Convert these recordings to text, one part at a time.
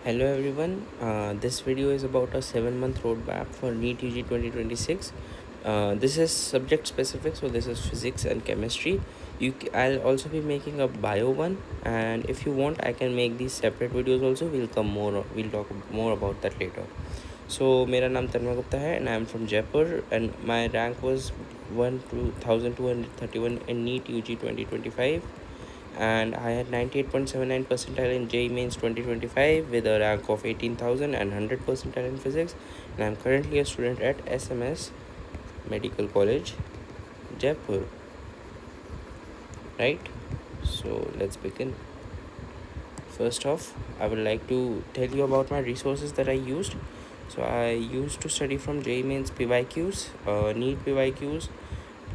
Hello everyone. This video is about a 7-month roadmap for NEET UG 2026. This is subject specific, so this is physics and chemistry. I'll also be making a bio one, and if you want, I can make these separate videos also. We'll talk more about that later. So, मेरा नाम तन्मय गुप्ता है, and I'm from Jaipur, and my rank was 1231 in NEET UG 2025. And I had 98.79 percentile in JEE Mains 2025 with a rank of 18,000 and 100 percentile in physics. And I'm currently a student at SMS Medical College, Jaipur. Right? So let's begin. First off, I would like to tell you about my resources that I used. So I used to study from JEE Mains PYQs, NEET PYQs,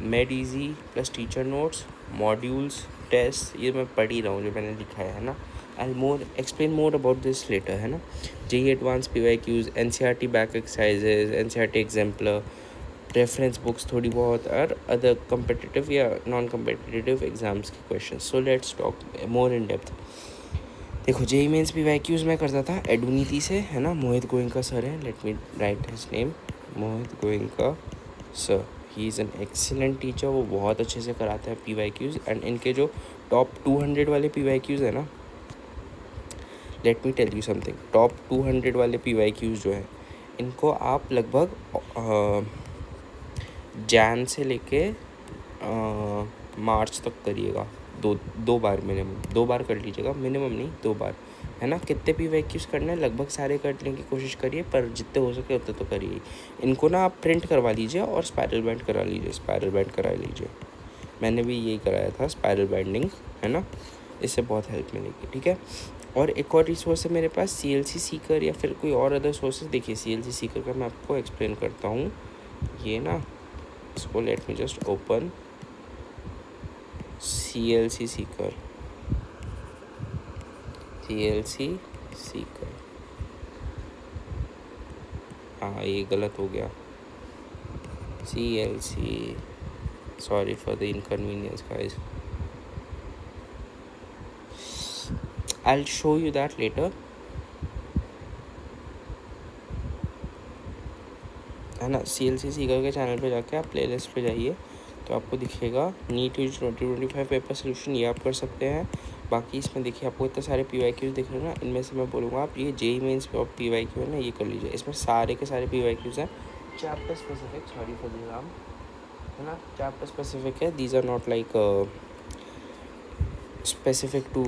MedEasy plus teacher notes, modules, test ये मैं पढ़ ही रहा हूँ जो मैंने लिखा है ना. I more explain more about this letter है ना. JEE advance PYQs, NCERT back exercises, NCERT exemplar, reference books थोड़ी बहुत और अदर कम्पिटिटिव या नॉन कम्पिटिटिव एग्जाम्स के question. So let's talk more in depth. देखो JEE मेंस PYQs मैं करता था एडुनीति से है ना. मोहित गोइंका सर है. Let me write his name. Mohit Goenka sir. He is an excellent teacher. वो बहुत अच्छे से कराते हैं PYQs. एंड इनके जो टॉप 200 वाले PYQs है ना, let me tell you something. Top 200 वाले PYQs जो है इनको आप लगभग जैन से लेके मार्च तक करिएगा. दो बार मिनिमम. 2 बार कर लीजिएगा, मिनिमम नहीं 2 बार है ना. कितने PYQs करने हैं लगभग सारे करने की कोशिश करिए, पर जितने हो सके उतने तो करिए. इनको ना आप प्रिंट करवा लीजिए और स्पायरल बाइंड करा लीजिए. स्पायरल बाइंड करा लीजिए. मैंने भी यही कराया था, स्पायरल बाइंडिंग है ना. इससे बहुत हेल्प मिलेगी. ठीक है. और एक और रिसोर्स है मेरे पास, CLC सीकर या फिर कोई और अदर सोर्सेज. देखिए CLC सीकर का मैं आपको एक्सप्लेन करता हूँ. ये ना, इसको let me just open CLC Sikar. हाँ ये गलत हो गया. CLC, sorry for the inconvenience guys. I'll show you that later. है ना. CLC सीकर के चैनल पे जाके आप प्लेलिस्ट पे जाइए तो आपको दिखेगा NEET UG 2025 पेपर सोल्यूशन. ये आप कर सकते हैं. बाकी इसमें देखिए आपको इतने सारे PYQs दिख रहे हैं ना. इनमें से मैं बोलूँगा आप ये JEE मेंस पे PYQ है ना, ये कर लीजिए. इसमें सारे के सारे PYQs हैं chapter specific. Sorry for the नाम है ना. चैप्टर स्पेसिफिक है. These are not like specific to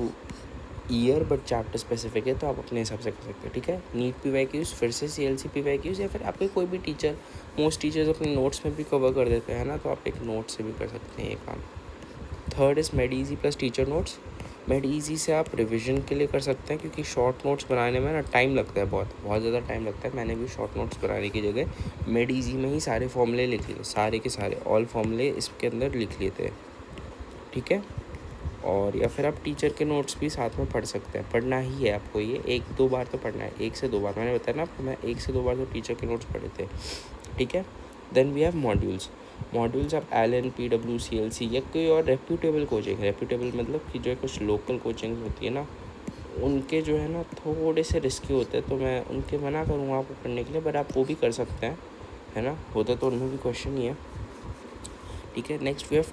year but chapter specific है, तो आप अपने हिसाब से कर सकते हैं. ठीक है. NEET PYQs फिर से CLC PYQs या फिर आपके कोई भी टीचर, मोस्ट टीचर्स अपने नोट्स में भी कवर कर देते हैं ना, तो आप एक नोट से भी कर सकते हैं ये काम. Third is MedEasy plus teacher notes. MedEasy से आप रिविजन के लिए कर सकते हैं क्योंकि शॉर्ट नोट्स बनाने में ना टाइम लगता है, बहुत ज़्यादा टाइम लगता है. मैंने भी शॉर्ट नोट्स बनाने की जगह MedEasy में ही सारे फॉर्मूले लिख लिए, सारे के सारे ऑल फॉर्मूले इसके अंदर लिख लिए थे. ठीक है. और या फिर आप टीचर के नोट्स भी साथ में पढ़ सकते हैं. पढ़ना ही है आपको ये 1-2 बार तो पढ़ना है. 1 से 2 बार मैंने बताया ना आपको. मैं 1 से 2 बार तो टीचर के नोट्स पढ़े थे. ठीक है. देन वी हैव मॉड्यूल्स आप LN PW CLC या कोई और रेप्यूटेबल कोचिंग. रेप्यूटेबल मतलब कि जो है कुछ लोकल कोचिंग होती है ना, उनके जो है ना थोड़े से रिस्की होते हैं, तो मैं उनके मना करूँगा आपको पढ़ने के लिए. बट आप वो भी कर सकते हैं है ना. होता तो उनमें भी क्वेश्चन ही है. ठीक है. नेक्स्ट वी हैव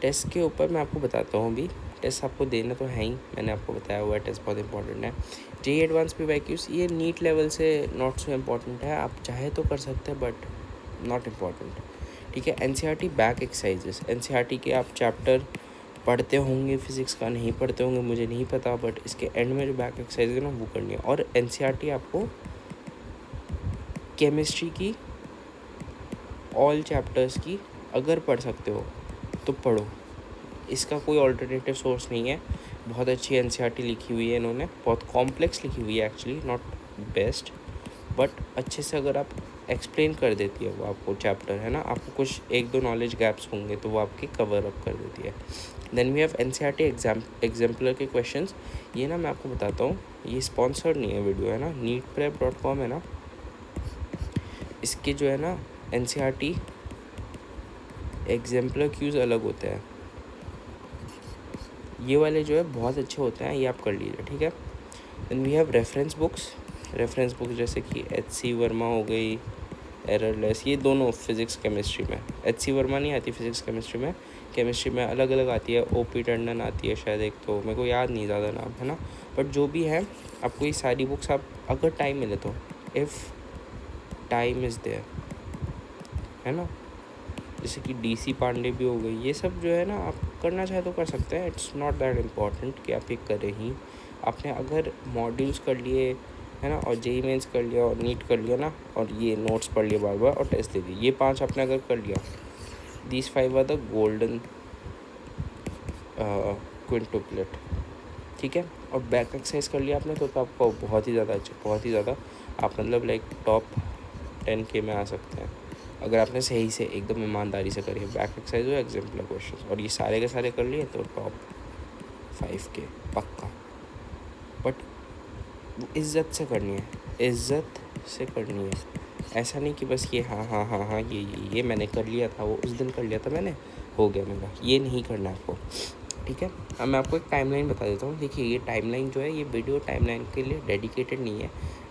टेस्ट के ऊपर मैं आपको बताता हूँ. अभी टेस्ट आपको देना तो है ही, मैंने आपको बताया हुआ है. टेस्ट बहुत इंपॉर्टेंट है. JEE एडवांस PYQs ये नीट लेवल से नॉट सो इम्पॉर्टेंट है. आप चाहे तो कर सकते हैं बट नॉट इम्पॉर्टेंट. ठीक है. NCERT back exercises. NCERT के आप चैप्टर पढ़ते होंगे, फिज़िक्स का नहीं पढ़ते होंगे मुझे नहीं पता, बट इसके एंड में जो बैक एक्सरसाइज है ना वो करनी है. और NCERT आपको केमिस्ट्री की ऑल चैप्टर्स की अगर पढ़ सकते हो तो पढ़ो. इसका कोई ऑल्टरनेटिव सोर्स नहीं है. बहुत अच्छी NCERT लिखी हुई है इन्होंने. बहुत कॉम्प्लेक्स लिखी हुई है एक्चुअली, नॉट बेस्ट, बट अच्छे से अगर आप एक्सप्लेन कर देती है वो आपको चैप्टर है ना. आपको कुछ 1-2 नॉलेज गैप्स होंगे तो वो आपके कवर अप कर देती है. Then we have NCERT exemplar के क्वेश्चंस. ये ना मैं आपको बताता हूँ, ये स्पॉन्सर्ड नहीं है वीडियो है ना. neetprep.com है ना, इसके जो है ना NCERT एग्जाम्पलर क्यूज़ अलग होते हैं. ये वाले जो है बहुत अच्छे होते हैं, ये आप कर लीजिए. ठीक है. Then we have reference books जैसे कि HC वर्मा हो गई, एररलेस, ये दोनों फिज़िक्स केमिस्ट्री में। HC वर्मा नहीं आती फिज़िक्स केमिस्ट्री में अलग अलग आती है, OP टंडन आती है शायद एक, तो मेरे को याद नहीं ज़्यादा नाम, है ना। बट जो भी है, आपको ये सारी बुक्स आप अगर टाइम मिले तो, इफ़ टाइम इज़ देयर, है ना। जैसे कि DC पांडे भी हो गई, ये सब जो है ना, आप करना चाहे तो कर सकते हैं। इट्स नॉट दैट इम्पॉर्टेंट कि आप ये करें ही। आपने अगर मॉड्यूल्स कर लिए, है ना, और JEE मेंस कर लिया और नीट कर लिया ना, और ये नोट्स पढ़ लिए बार बार और टेस्ट दे दिए, ये 5 आपने अगर कर लिया, दीज 5 आर द गोल्डन क्विंटुप्लेट, ठीक है। और बैक एक्सरसाइज कर लिया आपने तो आपको बहुत ही ज़्यादा आप मतलब लाइक टॉप 10K में आ सकते हैं, अगर आपने सही से एकदम ईमानदारी से करी है बैक एक्सरसाइज और एग्जाम्पलर क्वेश्चन, और ये सारे के सारे कर लिए तो टॉप 5K पक्का। बट इज़्ज़त से करनी है, ऐसा नहीं कि बस ये हाँ ये मैंने कर लिया था, वो उस दिन कर लिया था मैंने, हो गया मेरा, ये नहीं करना है आपको, ठीक है। अब मैं आपको एक टाइमलाइन बता देता हूँ। देखिए, ये टाइमलाइन जो है, ये वीडियो टाइमलाइन के लिए डेडिकेटेड नहीं है,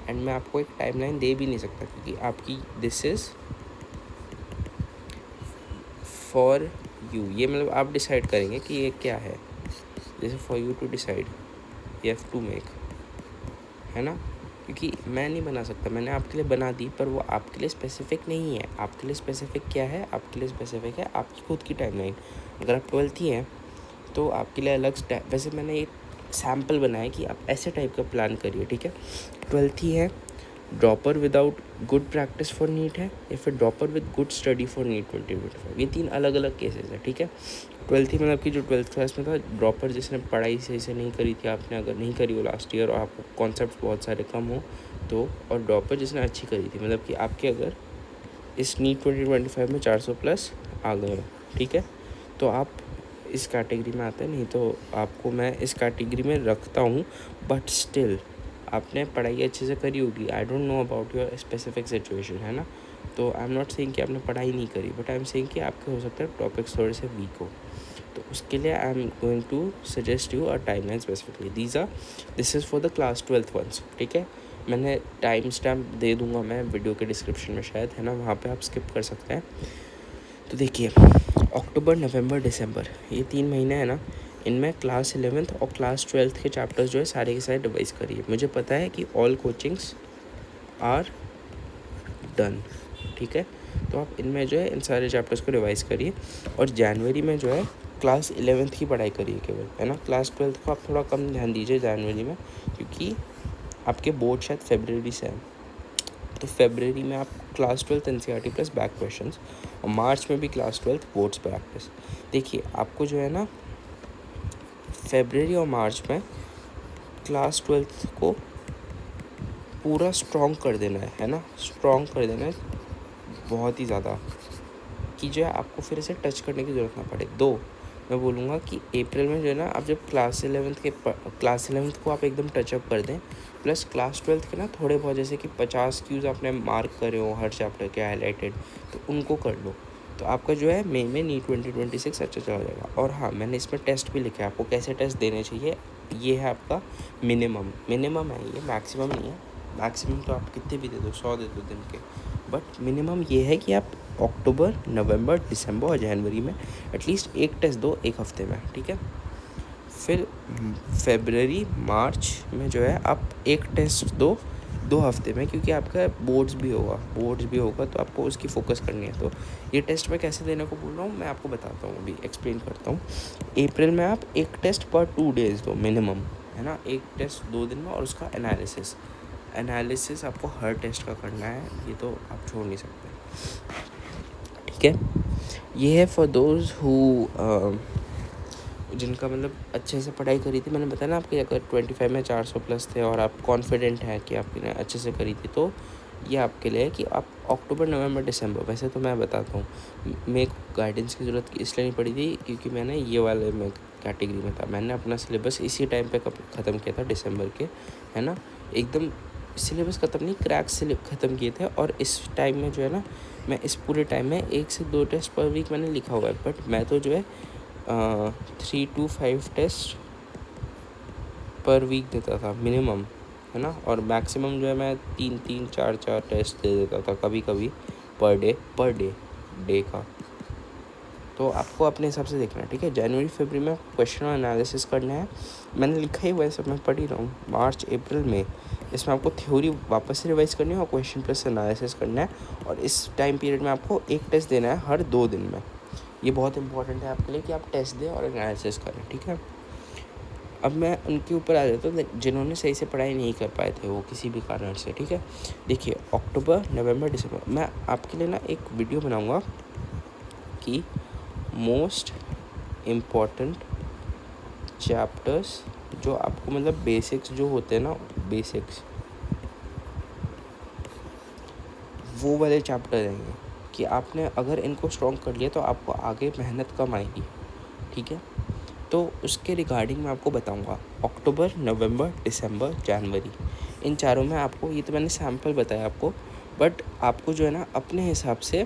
एंड मैं आपको एक टाइमलाइन दे भी नहीं सकता, क्योंकि आपकी दिस इज़ फॉर यू, ये मतलब आप डिसाइड करेंगे कि ये क्या है, जैसे for you to decide, you have to make, है ना। क्योंकि मैं नहीं बना सकता, मैंने आपके लिए बना दी, पर वो आपके लिए स्पेसिफिक नहीं है। आपके लिए स्पेसिफिक क्या है, आपके लिए स्पेसिफिक है आपकी खुद की टाइमलाइन। अगर आप 12th ही हैं तो आपके लिए अलग वैसे मैंने एक सैम्पल बनाया कि आप ऐसे टाइप का प्लान करिए, ठीक है। 12th ही है, dropper without good practice for NEET है, या फिर dropper with good study for NEET 2025, ये 3 अलग अलग केसेस है, ठीक है। 12th ही मतलब कि जो 12th क्लास में था, ड्रॉपर जिसने पढ़ाई सही से नहीं करी थी, आपने अगर नहीं करी हो लास्ट ईयर और आपको कॉन्सेप्ट बहुत सारे कम हो तो, और ड्रॉपर जिसने अच्छी करी थी, मतलब कि आपके अगर इस नीट 2025 में 400 प्लस आ गए हो, ठीक है, तो आप इस कैटेगरी में आते हैं। नहीं तो आपको मैं इस कैटेगरी में रखता हूँ, बट स्टिल आपने पढ़ाई अच्छे से करी होगी। I don't know about your specific situation, है ना। तो आई एम नॉट सेइंग कि आपने पढ़ाई नहीं करी, बट आई एम सेइंग कि आपके हो सकता है टॉपिक्स थोड़े से वीक हो, तो उसके लिए I am going to suggest you a timeline specifically. This is for the class 12th ones, ठीक है। मैंने टाइम स्टैम्प दे दूंगा मैं वीडियो के डिस्क्रिप्शन में शायद, है ना, वहाँ पे आप स्किप कर सकते हैं। तो देखिए, अक्टूबर, नवंबर, दिसंबर, ये 3 महीने हैं ना, इनमें क्लास 11th और क्लास 12th के चैप्टर्स जो है सारे के सारे रिवाइज करिए। मुझे पता है कि ऑल कोचिंग्स आर डन, ठीक है। तो आप इनमें जो है इन सारे चैप्टर्स को रिवाइज करिए, और जनवरी में जो है क्लास 11th की पढ़ाई करिए केवल, है ना। क्लास 12th को आप थोड़ा कम ध्यान दीजिए जनवरी में, क्योंकि आपके बोर्ड शायद फरवरी से हैं, तो फरवरी में आप class 12th NCERT plus back questions, और मार्च में भी क्लास 12th बोर्ड्स प्रैक्टिस। देखिए, आपको जो है ना फरवरी और मार्च में क्लास 12th को पूरा स्ट्रॉन्ग कर देना है ना, स्ट्रॉन्ग कर देना है बहुत ही ज़्यादा, कि जो है आपको फिर इसे टच करने की ज़रूरत ना पड़े। मैं बोलूँगा कि अप्रैल में जो है ना, आप जब क्लास 11th को आप एकदम टचअप कर दें, प्लस क्लास 12th के ना थोड़े बहुत, जैसे कि 50 क्यूज़ आपने मार्क करे हो हर चैप्टर के हाईलाइटेड, तो उनको कर लो, तो आपका जो है मई में नीट 2026 अच्छा चला जाएगा। और हाँ, मैंने इसमें टेस्ट भी लिखा है, आपको कैसे टेस्ट देने चाहिए। ये है आपका मिनिमम है, ये मैक्सिमम नहीं है। मैक्सिमम तो आप कितने भी दे दो, 100 दे दो दिन के, बट मिनिमम ये है कि आप अक्टूबर, नवंबर, दिसंबर और जनवरी में एटलीस्ट एक टेस्ट दो एक हफ्ते में, ठीक है। फिर फरवरी, मार्च में जो है आप एक टेस्ट दो 2 हफ्ते में, क्योंकि आपका बोर्ड्स भी होगा तो आपको उसकी फोकस करनी है। तो ये टेस्ट मैं कैसे देने को बोल रहा हूँ, मैं आपको बताता हूँ, अभी एक्सप्लेन करता हूँ। अप्रैल में आप एक टेस्ट पर 2 डेज़ दो मिनिमम, है ना, एक टेस्ट 2 दिन में, और उसका एनालिसिस आपको हर टेस्ट का करना है, ये तो आप छोड़ नहीं सकते, ठीक है। ये है फॉर दोज हु जिनका मतलब अच्छे से पढ़ाई करी थी। मैंने बताया ना आपके, अगर 25 में 400 प्लस थे और आप कॉन्फिडेंट हैं कि आपने अच्छे से करी थी, तो ये आपके लिए है कि आप अक्टूबर, नवंबर, दिसंबर। वैसे तो मैं बताता हूँ, मेरे को गाइडेंस की ज़रूरत इसलिए नहीं पड़ी थी क्योंकि मैंने ये वाले में कैटेगरी में था, मैंने अपना सिलेबस इसी टाइम पे ख़त्म किया था, दिसंबर के, है ना। एकदम सिलेबस ख़त्म नहीं, क्रैक्स ख़त्म किए थे, और इस टाइम में जो है ना, मैं इस पूरे टाइम में 1 से 2 टेस्ट पर वीक मैंने लिखा हुआ है, बट मैं तो जो है 3 to 5 टेस्ट पर वीक देता था मिनिमम, है ना, और मैक्सिमम जो है मैं 3-3 4-4 टेस्ट दे देता था कभी कभी पर डे का। तो आपको अपने हिसाब से देखना है, ठीक है। जनवरी फरवरी में क्वेश्चन और एनालिसिस करना है, मैंने लिखा ही वैसे मैं पढ़ ही रहा हूँ। मार्च अप्रैल में इसमें आपको थ्योरी वापस से रिवाइज करनी है और क्वेश्चन प्लस एनालिसिस करना है, और इस टाइम पीरियड में आपको एक टेस्ट देना है हर 2 दिन में। ये बहुत इंपॉर्टेंट है आपके लिए कि आप टेस्ट दें और एनालिसिस करें, ठीक है। अब मैं उनके ऊपर आ जाता हूँ जिन्होंने सही से पढ़ाई नहीं कर पाए थे वो किसी भी कारण से, ठीक है। देखिए अक्टूबर नवंबर दिसंबर मैं आपके लिए ना एक वीडियो बनाऊँगा कि मोस्ट इम्पॉर्टेंट चैप्टर्स जो आपको मतलब बेसिक्स जो होते हैं ना, बेसिक्स वो वाले चैप्टर रहेंगे कि आपने अगर इनको स्ट्रॉन्ग कर लिया तो आपको आगे मेहनत कम आएगी, ठीक है। तो उसके रिगार्डिंग मैं आपको बताऊंगा अक्टूबर नवंबर दिसंबर जनवरी, इन चारों में आपको, ये तो मैंने सैम्पल बताया आपको, बट आपको जो है ना अपने हिसाब से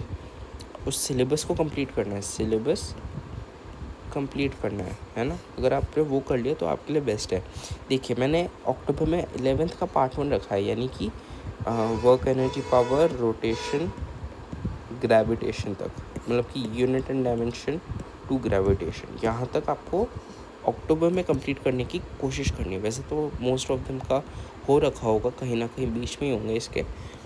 उस सिलेबस को कंप्लीट करना है, सिलेबस कंप्लीट करना है ना। अगर आपने वो कर लिया तो आपके लिए बेस्ट है। देखिए मैंने अक्टूबर में 11th का पार्ट 1 रखा है, यानी कि work energy power rotation gravitation तक, मतलब कि unit and dimension to gravitation, यहाँ तक आपको अक्टूबर में कंप्लीट करने की कोशिश करनी है। वैसे तो मोस्ट ऑफ देम का हो रखा होगा, कहीं ना कहीं बीच में ही होंगे इसके,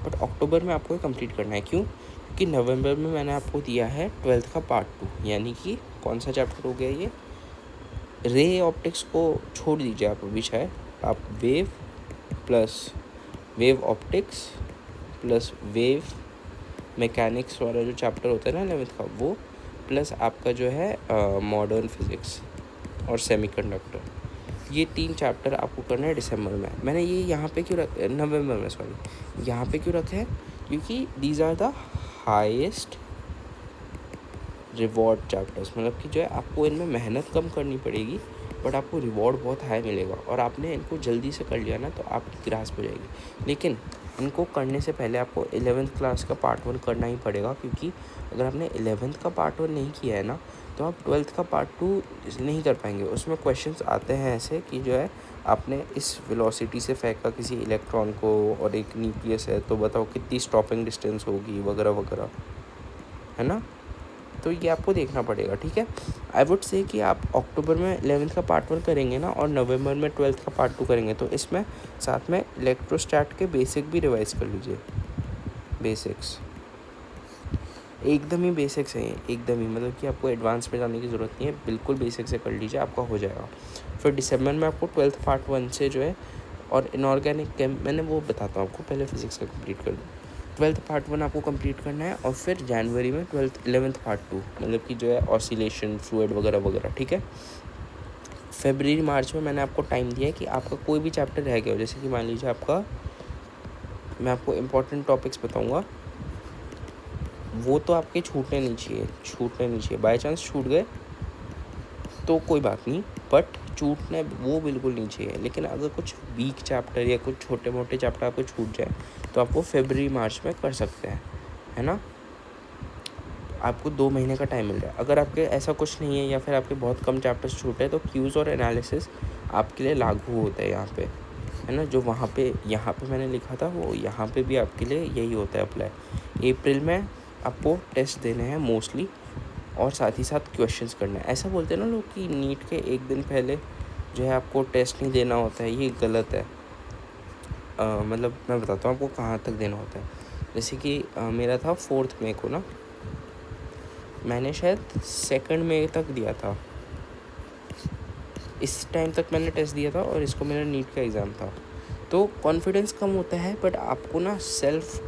बट अक्टूबर में आपको कंप्लीट करना है। क्यों? क्योंकि नवंबर में मैंने आपको दिया है 12th का पार्ट 2, यानी कि कौन सा चैप्टर हो गया ये, रे ऑप्टिक्स को छोड़ दीजिए आप अभी, शायद आप wave plus wave optics plus wave mechanics वाला जो चैप्टर होता है ना 11th का, वो प्लस आपका जो है मॉडर्न फिज़िक्स और सेमीकंडक्टर, ये 3 चैप्टर आपको करना है दिसंबर में। मैंने ये यहाँ पे क्यों नवंबर में सॉरी यहाँ पे क्यों रखा है, क्योंकि these are the highest reward chapters, मतलब कि जो है आपको इनमें मेहनत कम करनी पड़ेगी बट आपको रिवॉर्ड बहुत हाई मिलेगा, और आपने इनको जल्दी से कर लिया ना तो आपकी ग्रास्प हो जाएगी। लेकिन इनको करने से पहले आपको 11th क्लास का पार्ट 1 करना ही पड़ेगा, क्योंकि अगर आपने 11th का पार्ट 1 नहीं किया है ना तो आप 12th का पार्ट 2 नहीं कर पाएंगे। उसमें क्वेश्चंस आते हैं ऐसे कि जो है आपने इस वेलोसिटी से फेंका किसी इलेक्ट्रॉन को और एक न्यूक्लियस है, तो बताओ कितनी स्टॉपिंग डिस्टेंस होगी वगैरह वगैरह, है ना। तो ये आपको देखना पड़ेगा, ठीक है। आई वुड से कि आप अक्टूबर में 11th का पार्ट 1 करेंगे ना और नवंबर में 12th का पार्ट 2 करेंगे, तो इसमें साथ में इलेक्ट्रोस्टैट के बेसिक भी रिवाइज कर लीजिए। बेसिक्स एकदम ही बेसिक्स हैं, एकदम ही, मतलब कि आपको एडवांस में जाने की ज़रूरत नहीं है, बिल्कुल बेसिक से कर लीजिए, आपका हो जाएगा। फिर दिसंबर में आपको 12th पार्ट 1 से जो है, और इनऑर्गेनिक केम मैंने वो बताता हूँ आपको, पहले फिजिक्स का कंप्लीट कर दूँ। 12th पार्ट 1 आपको कंप्लीट करना है, और फिर जनवरी में 11th पार्ट 2, मतलब कि जो है ऑसिलेशन फ्लूइड वगैरह वगैरह, ठीक है। फरवरी मार्च में मैंने आपको टाइम दिया है कि आपका कोई भी चैप्टर रह गया हो, जैसे कि मान लीजिए आपका, मैं आपको इम्पोर्टेंट टॉपिक्स बताऊंगा, वो तो आपके छूटने नहीं चाहिए, बाय चांस छूट गए तो कोई बात नहीं, बट छूटने वो बिल्कुल नहीं चाहिए। लेकिन अगर कुछ वीक चैप्टर या कुछ छोटे मोटे चैप्टर आपको छूट जाए तो आपको फरवरी मार्च में कर सकते हैं, है ना। आपको 2 महीने का टाइम मिल रहा है। अगर आपके ऐसा कुछ नहीं है या फिर आपके बहुत कम चैप्टर्स छूटे हैं तो क्यूज़ और एनालिसिस आपके लिए लागू होता है यहाँ पे, है ना। जो वहाँ पे यहाँ पे मैंने लिखा था वो यहाँ पे भी आपके लिए यही होता है अप्लाई। अप्रैल में आपको टेस्ट देने हैं मोस्टली, और साथ ही साथ क्वेश्चंस करना है। ऐसा बोलते हैं ना लोग कि नीट के एक दिन पहले जो है आपको टेस्ट नहीं देना होता है, ये गलत है। मतलब मैं बताता हूँ आपको कहाँ तक देना होता है। जैसे कि मेरा था 4 मई को ना, मैंने शायद 2 मई तक दिया था, इस टाइम तक मैंने टेस्ट दिया था, और इसको मेरा नीट का एग्ज़ाम था। तो कॉन्फिडेंस कम होता है, बट आपको ना सेल्फ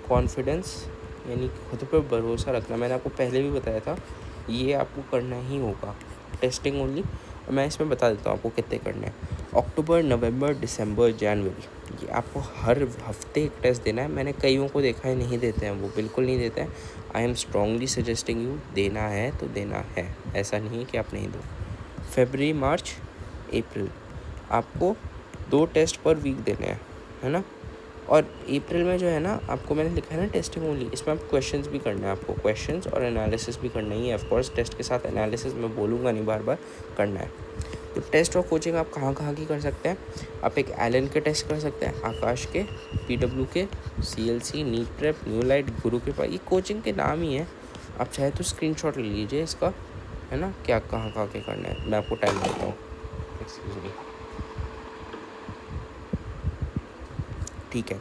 कॉन्फिडेंस यानी खुद पर भरोसा रखना, मैंने आपको पहले भी बताया था, ये आपको करना ही होगा। टेस्टिंग ओनली, मैं इसमें बता देता हूँ आपको कितने करने हैं। अक्टूबर नवंबर दिसंबर जनवरी, ये आपको हर हफ्ते एक टेस्ट देना है। मैंने कईयों को देखा है नहीं देते हैं, वो बिल्कुल नहीं देते हैं। I am strongly suggesting you, देना है तो देना है, ऐसा नहीं है कि आप नहीं दो। फरवरी मार्च अप्रैल आपको 2 टेस्ट पर वीक देने हैं, है ना। और अप्रैल में जो है ना आपको मैंने लिखा है ना टेस्टिंग ओनली, इसमें आप क्वेश्चंस भी करना है, आपको क्वेश्चंस और एनालिसिस भी करना ही है। ऑफकोर्स टेस्ट के साथ एनालिसिस मैं बोलूँगा नहीं, बार बार करना है। तो टेस्ट और कोचिंग आप कहाँ कहाँ की कर सकते हैं? आप एक एलन के टेस्ट कर सकते हैं, आकाश के, PW के, CLC, NEET prep, new light, गुरु के पास, ये कोचिंग के नाम ही है। आप चाहे तो स्क्रीनशॉट ले लीजिए इसका, है ना, क्या कहाँ कहाँ के करना है। मैं आपको टाइम देता हूँ, एक्सक्यूज मी। ठीक है,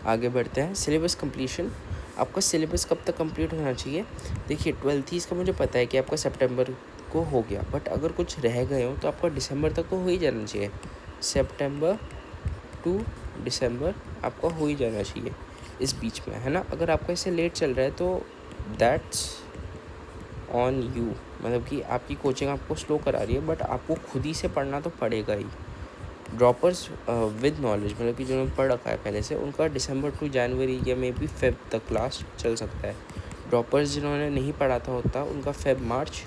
आगे बढ़ते हैं। सिलेबस कंप्लीशन, आपका सिलेबस कब तक कंप्लीट होना चाहिए? देखिए 12th का मुझे पता है कि आपका सितंबर को हो गया, बट अगर कुछ रह गए हो तो आपका दिसंबर तक तो हो ही जाना चाहिए। सितंबर टू दिसंबर आपका हो ही जाना चाहिए इस बीच में, है ना। अगर आपका इससे लेट चल रहा है तो दैट्स ऑन यू, मतलब कि आपकी कोचिंग आपको स्लो करा रही है, बट आपको खुद ही से पढ़ना तो पड़ेगा ही। ड्रॉपर्स विद नॉलेज, मतलब कि जिन्होंने पढ़ रखा है पहले से, उनका दिसंबर टू जनवरी या मे बी फेब तक क्लास चल सकता है। ड्रॉपर्स जिन्होंने नहीं पढ़ा था होता, उनका फेब मार्च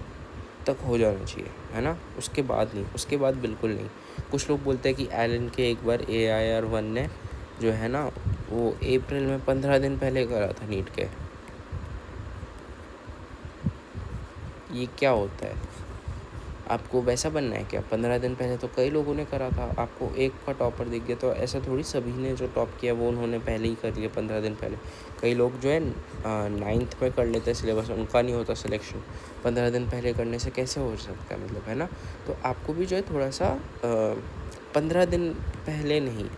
तक हो जाना चाहिए, है ना। उसके बाद नहीं, उसके बाद बिल्कुल नहीं। कुछ लोग बोलते हैं कि एलन के एक बार AIR-1 ने जो है ना वो अप्रैल में 15 दिन पहले करा था नीट के। ये क्या होता है? आपको वैसा बनना है क्या? 15 दिन पहले तो कई लोगों ने करा था, आपको एक का टॉपर दिख गया तो ऐसा थोड़ी सभी ने जो टॉप किया वो उन्होंने पहले ही कर लिया 15 दिन पहले। कई लोग जो है 9th में कर लेते हैं सिलेबस, उनका नहीं होता सिलेक्शन। 15 दिन पहले करने से कैसे हो सकता है, मतलब, है ना। तो आपको भी जो है थोड़ा सा 15 दिन पहले नहीं,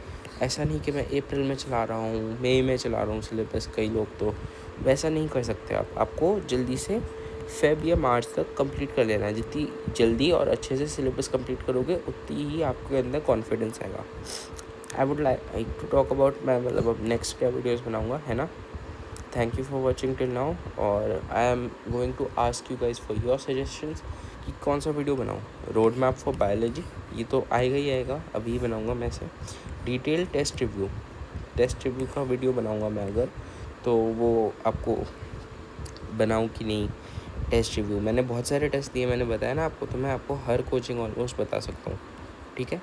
ऐसा नहीं कि मैं अप्रैल में चला रहा हूँ, मई में चला रहा हूँ सिलेबस, कई लोग तो वैसा नहीं कर सकते आपको जल्दी से फेब या मार्च तक कंप्लीट कर लेना है। जितनी जल्दी और अच्छे से सिलेबस कंप्लीट करोगे उतनी ही आपके अंदर कॉन्फिडेंस आएगा। I would like to talk about, मैं मतलब अब नेक्स्ट क्या वीडियोस बनाऊंगा, है ना। Thank you for watching till now, और I am going to ask you guys for your suggestions कि कौन सा वीडियो बनाऊँ। रोड मैप फॉर बायोलॉजी, ये तो आएगा ही आएगा, अभी बनाऊँगा मैं से। डिटेल टेस्ट रिव्यू का वीडियो बनाऊँगा मैं अगर, तो वो आपको बनाऊँ कि नहीं। टेस्ट रिव्यू, मैंने बहुत सारे टेस्ट दिए, मैंने बताया ना आपको, तो मैं आपको हर कोचिंग ऑलमोस्ट बता सकता हूँ, ठीक है।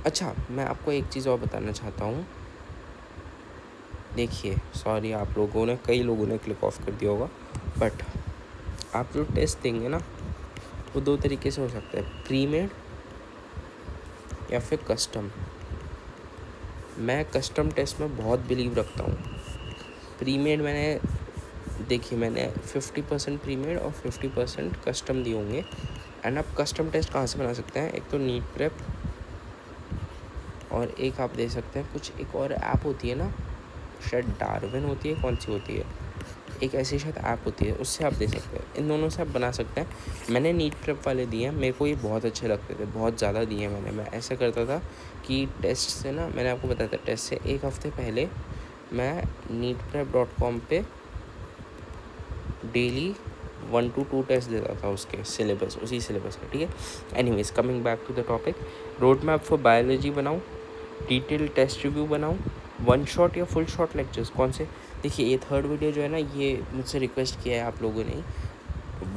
अच्छा, मैं आपको एक चीज़ और बताना चाहता हूँ। देखिए, सॉरी, आप लोगों ने, कई लोगों ने क्लिक ऑफ कर दिया होगा, बट आप जो टेस्ट देंगे ना वो 2 तरीके से हो सकता है, प्री मेड या फिर कस्टम। मैं कस्टम टेस्ट में बहुत बिलीव रखता हूँ। प्री मेड मैंने 50% प्री मेड और 50% कस्टम दिए होंगे। एंड आप कस्टम टेस्ट कहाँ से बना सकते हैं? एक तो नीट प्रेप, और एक आप दे सकते हैं कुछ, एक और ऐप होती है ना, शायद डार्विन होती है, कौन सी होती है, एक ऐसी शायद ऐप होती है, उससे आप दे सकते हैं। इन दोनों से आप बना सकते हैं। मैंने नीट प्रेप वाले दिए हैं, मेरे को ये बहुत अच्छे लगते थे, बहुत ज़्यादा दिए मैंने। मैं ऐसा करता था कि टेस्ट से ना, मैंने आपको बताया था, टेस्ट से एक हफ़्ते पहले मैं neetprep.com पे डेली 1 to 2 टेस्ट देता था उसके सिलेबस, उसी सिलेबस का, ठीक है। Anyways, coming back to the topic, road map for biology बनाऊँ, डिटेल टेस्ट रिव्यू बनाऊँ, 1 शॉट या फुल शॉट लेक्चर्स कौन से? देखिए, ये 3rd वीडियो जो है ना, ये मुझसे रिक्वेस्ट किया है आप लोगों ने,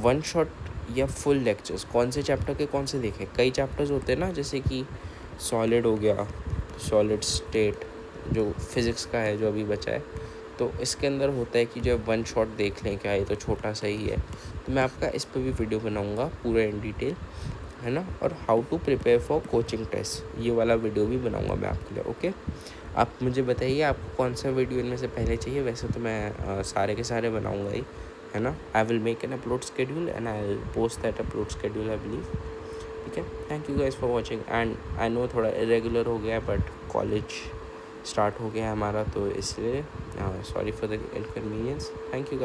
1 शॉट या फुल लेक्चर्स, कौन से चैप्टर के कौन से देखें। कई चैप्टर्स होते हैं ना, जैसे कि सॉलिड हो गया, सॉलिड स्टेट जो फिज़िक्स का है जो अभी बचा है, तो इसके अंदर होता है कि जो 1 शॉट देख लें, क्या ये तो छोटा सा ही है। तो मैं आपका इस पर भी वीडियो बनाऊंगा पूरा इन डिटेल, है ना। और how to prepare for coaching test, ये वाला वीडियो भी बनाऊंगा मैं आपके लिए, ओके। आप मुझे बताइए आपको कौन सा वीडियो इनमें से पहले चाहिए। वैसे तो मैं सारे के सारे बनाऊंगा ही, है ना। I will make an upload schedule and I will post that upload schedule, I believe, ठीक है। Thank you guys for watching, and I know थोड़ा इरेगुलर हो गया है, बट कॉलेज स्टार्ट हो गया है हमारा, तो इसलिए sorry for the inconvenience. Thank you guys.